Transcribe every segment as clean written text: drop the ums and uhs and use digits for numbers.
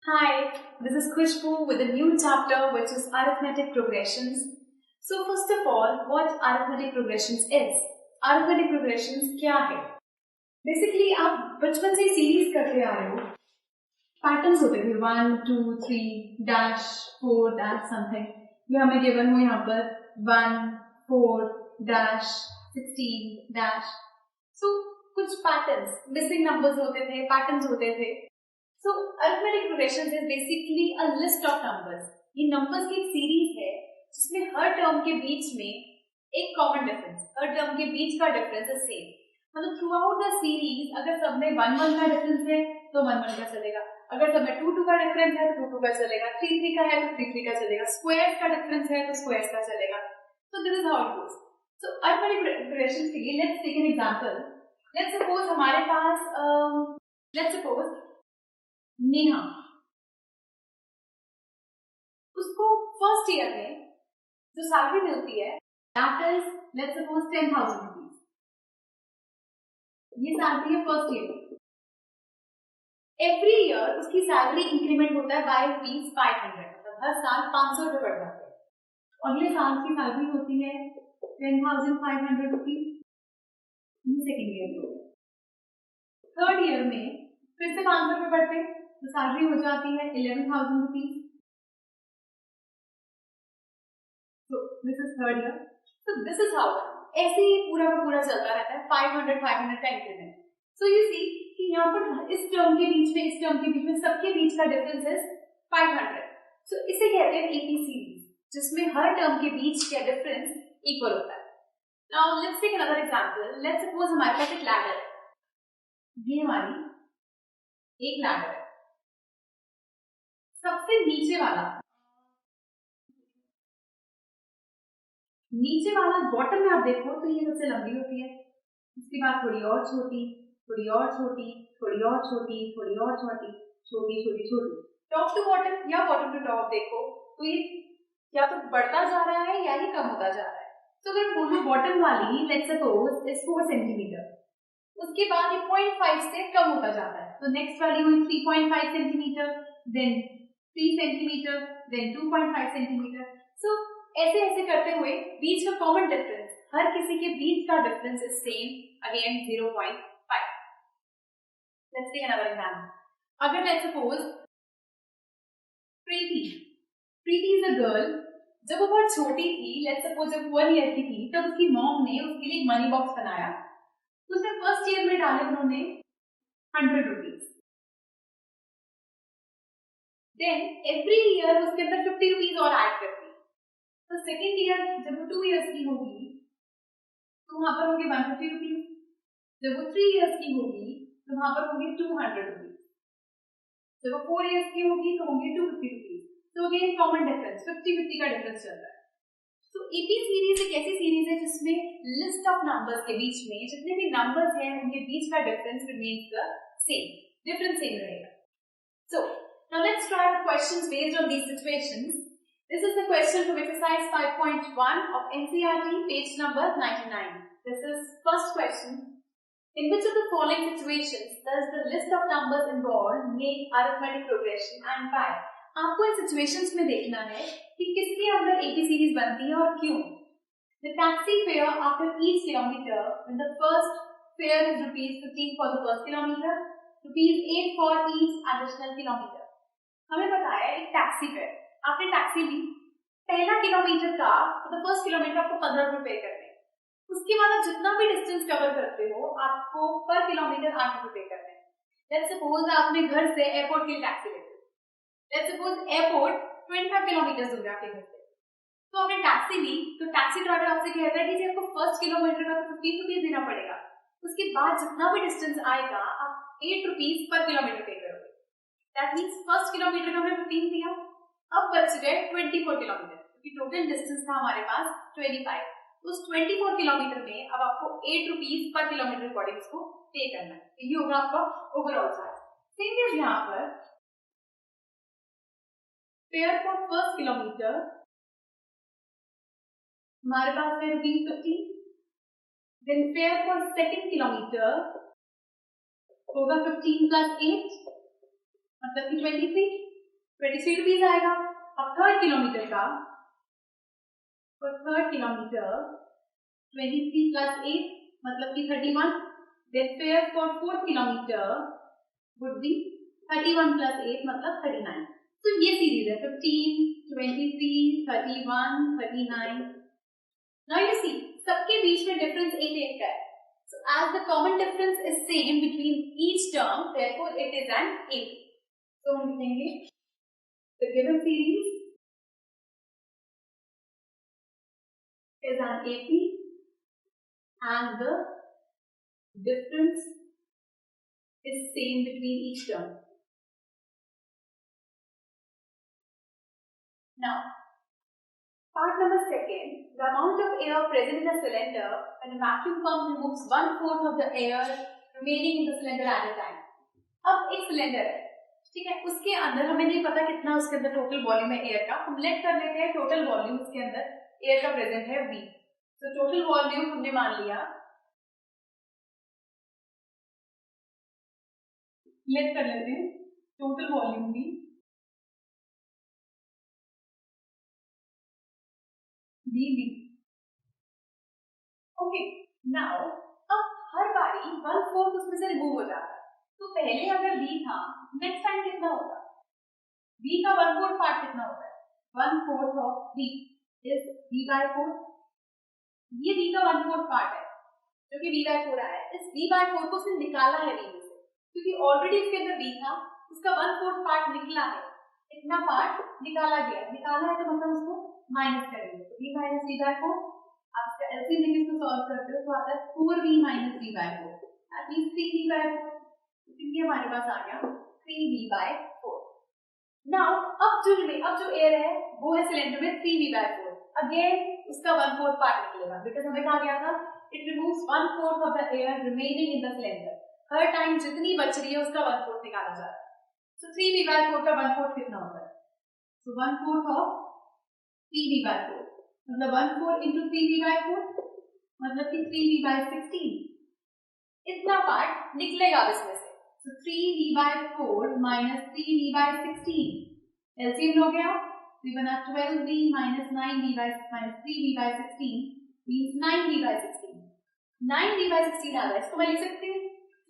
Hi, this is Khushbu with a new chapter which is arithmetic progressions. So first of all, what arithmetic progressions is? Arithmetic progressions क्या है? Basically आप बचपन से series करते आ रहे हो. पैटर्न्स होते थे 1, 2, 3, dash, 4, dash something. ये हमें गिवन हो यहाँ पर 1, 4, dash, 16, dash. So कुछ पैटर्न्स, मिसिंग नंबर्स होते थे, पैटर्न्स होते थे. So arithmetic progressions is basically a list of numbers. ये numbers की एक सीरीज है जिसमें हर टर्म के बीच में एक कॉमन डिफरेंस, हर टर्म के बीच का डिफरेंस है सेम. मतलब थ्रू आउट द सीरीज अगर सब में 1-1 का डिफरेंस है तो 1-1 का चलेगा, अगर सब में 2-2 का डिफरेंस है तो 2-2 का चलेगा, 3-3 का है तो 3-3 का चलेगा, स्क्वायर्स का डिफरेंस है तो स्क्वायर्स का चलेगा. So this is how it goes. So arithmetic progressions के लिए let's take an example. Let's suppose हमारे पास let's suppose नेहा, उसको फर्स्ट ईयर में जो सैलरी मिलती है that is let's suppose 10,000 rupees. ये सैलरी है फर्स्ट ईयर में. एवरी ईयर उसकी सैलरी इंक्रीमेंट होता है बाय ₹500, मतलब हर साल 500 रुपए बढ़ जाते हैं. अगले साल की सैलरी होती है 10,500 रुपीज. सेकेंड ईयर में, थर्ड ईयर में फिर से 500 रुपए बढ़ते हैं तो सैलरी हो जाती है 11,000 rupees. So this is third year. So this is how ऐसे ही पूरा का पूरा चलता रहता है 500 का इंक्रीमेंट. So you see कि यहाँ पर इस टर्म के बीच में, इस टर्म के बीच में, सबके बीच का डिफरेंस है 500. So इसे कहते हैं एपी सीरीज, जिसमें हर टर्म के बीच का डिफरेंस इक्वल होता है. Now let's take another example. Let's suppose हमारे पास एक लैडर है. ये हमारी एक लैडर है. सबसे नीचे वाला बॉटम में आप देखो तो ये सबसे लंबी होती है. उसके बाद थोड़ी और छोटी, थोड़ी और छोटी, थोड़ी और छोटी, थोड़ी और छोटी, छोटी छोटी छोटी. टॉप टू बॉटम या बॉटम टू टॉप देखो तो ये या तो बढ़ता जा रहा है या ही कम होता जा रहा है. तो अगर बोलो बॉटम वाली लेट्स सपोज इज 4 सेंटीमीटर, उसके बाद ये 0.5 से कम होता जाता है. तो नेक्स्ट वैल्यू हुई 3.5 centimetre, then 3 centimetre, then 2.5 centimetre. So ऐसे ऐसे करते हुए बीच का कॉमन डिफरेंस, हर किसी के बीच का difference is same, again 0.5. Let's take another example. अगर let's suppose Preeti is a girl. जब वो बहुत छोटी थी, लेट्स सपोज जब 1 ईयर की थी, तब उसकी मॉम ने उसके लिए मनी बॉक्स बनाया. उसने फर्स्ट ईयर में डाले उन्होंने 100 रुपीज. देन एवरी ईयर उसके अंदर 50 रुपीज और ऐड करती. तो सेकेंड ईयर जब वो 2 इयर्स की होगी तो वहां पर होंगे 150 रुपीज. जब वो 3 इयर्स की होगी तो वहां पर होंगे 200 रुपीज. जब वो 4 इयर्स की होगी तो होंगे 250 रुपीज. तो अगेन कॉमन डिफरेंस 50-50 का डिफरेंस चल रहा है. तो एपी सीरीज एक ऐसी सीरीज है जिसमें लिस्ट ऑफ नंबर्स के बीच में जितने भी नंबर्स हैं उनके बीच का difference remains the same, difference same रहेगा. So now let's try the questions based on these situations. This is the question from exercise 5.1 of NCERT, page number 99. This is first question. In which of the following situations does the list of numbers involved make arithmetic progression and why? आपको इन situations में देखना है कि किसके अंदर AP series बनती है और क्यों. The taxi fare after each kilometer, when the first fare is ₹15 for the first kilometer, ₹8 for each additional kilometer. हमें बताया एक टैक्सी फेयर, आपने टैक्सी ली, पहला किलोमीटर का तो द फर्स्ट किलोमीटर आपको 15 रुपए पे करने. उसके बाद आप जितना भी डिस्टेंस कवर करते हो आपको पर किलोमीटर 8 रुपए पे करने. लेट्स सपोज आपने घर से एयरपोर्ट के लिए टैक्सी लेते. लेट्स सपोज एयरपोर्ट 25 किलोमीटर दूर है आपके घर से. तो आपने टैक्सी ली तो टैक्सी ड्राइवर आपसे कहता है कि जी आपको फर्स्ट किलोमीटर का तो 15 रुपीज देना पड़ेगा. उसके बाद जितना भी डिस्टेंस आएगा आप 8 रुपीज पर किलोमीटर पे करोगे. दैट मीन्स फर्स्ट किलोमीटर का हमने 15 दिया, अब बच गए 24 किलोमीटर क्योंकि टोटल डिस्टेंस था हमारे पास 25. उस 24 किलोमीटर में अब आपको 8 रुपीज पर किलोमीटर अकॉर्डिंग उसको पे करना है. ये होगा आपका ओवरऑल चार्ज. सेम इज यहाँ पर फेयर फॉर फर्स्ट किलोमीटर हमारे पास है ₹15. Then fare for second kilometre होगा 15 + 8 मतलब कि 23. 23 रुपीज आएगा। अब थर्ड किलोमीटर का, for third kilometer 23 plus 8 मतलब कि 31, then fare for fourth kilometer would be 31 plus 8 मतलब 39। तो ये सीरीज है 15, 23, 31, 39। Now you see सबके बीच में डिफरेंस 8 का है। So as the common difference is same between each term, therefore it is an AP। तो हम लिखेंगे the given series is an AP and the difference is same between each term। Now, part number second, the amount of air present in a cylinder when a vacuum pump removes 1/4 of the air remaining in the cylinder at a time। अब एक cylinder है, ठीक है, उसके अंदर हमें नहीं पता कितना उसके अंदर टोटल वॉल्यूम है एयर का, हम लेट कर लेते हैं टोटल वॉल्यूम उसके अंदर एयर का प्रेजेंट है V। तो टोटल वॉल्यूम हमने मान लिया, लेट कर लेते हैं टोटल वॉल्यूम भी VB। ओके, नाउ अब हर बारी 1/4 उसमें से रिमूव हो जाता है। तो पहले अगर V था, नेक्स्ट टाइम कितना होगा? V का 1/4 पार्ट कितना होता है? 1/4 ऑफ V इज V/4। ये V का 1/4 पार्ट है जो कि V/4 आया है। इस V/4 को उसने निकाला है V में से, क्योंकि ऑलरेडी इसके अंदर V था, उसका 1/4 पार्ट निकला है, इतना पार्ट निकाला गया। निकाला है तो मतलब उसको माइनस करेंगे, तो V माइनस V/4। आप इसका एलसीएम लेके इसको सॉल्व करते हो तो आता है 4V minus V/4, that means 3V/4। तो ये हमारे पास आ गया 3V/4। नाउ अब जो एयर है वो है सिलेंडर में 3V/4। अगेन उसका 1/4 पार्ट निकलेगा, बिकॉज हमें कहा गया था it removes 1/4 of the air remaining in the cylinder. Her time जितनी बच रही है उसका 1/4 निकाला जा रहा है। सो 3V/4 का 1/4 कितना होता है? सो 1/4 ऑफ 3V/4 मतलब 1/4 into 3V/4 मतलब कि 3V/16। इतना पार्ट निकलेगा इसमें से। So 3V/4 minus 3V/16 LCM हो गया, तो बना 12V minus 9V minus 3V/16 means 9V/16। 9V/16 आ रहा है, इसको मैं लिख सकती हूँ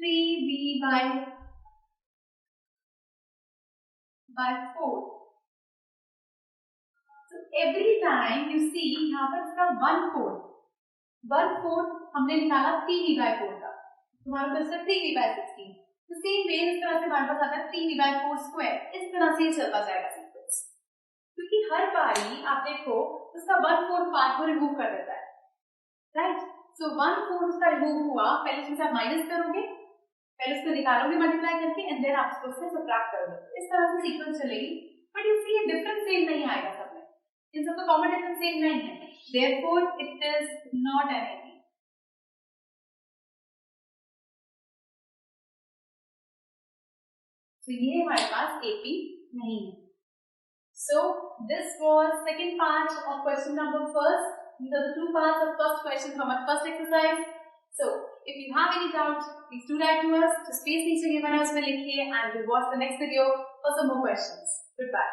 3V/4। So every time you see यहाँ पर इसका 1/4 हमने निकाला 3V/4 का, तुम्हारे पास 3V/16। तो सेम वे इस तरह से हमारे पास आता है 3V/4 स्क्वायर। इस तरह से चलता जाएगा सीक्वेंस, क्योंकि हर बारी आप देखो उसका 1/4 पार्ट को रिमूव कर देता है, राइट। सो 1/4 उसका रिमूव हुआ, पहले उसमें आप माइनस करोगे, पहले उसको निकालोगे मल्टीप्लाई करके एंड देन आप उसको उससे सबट्रैक्ट करोगे। इस तरह से सीक्वेंस चलेगी, but you see difference same नहीं आएगा सब में, इन सब का कॉमन डिफरेंस सेम नहीं है, therefore it is not an AP। तो ये हमारे पास AP नहीं है। So this was second part of question number first. These are the two parts of first question from our first exercise. So if you have any doubt, please do write to us. Just space नीचे given है उसमें लिखिए and we'll watch the next video for some more questions. Goodbye.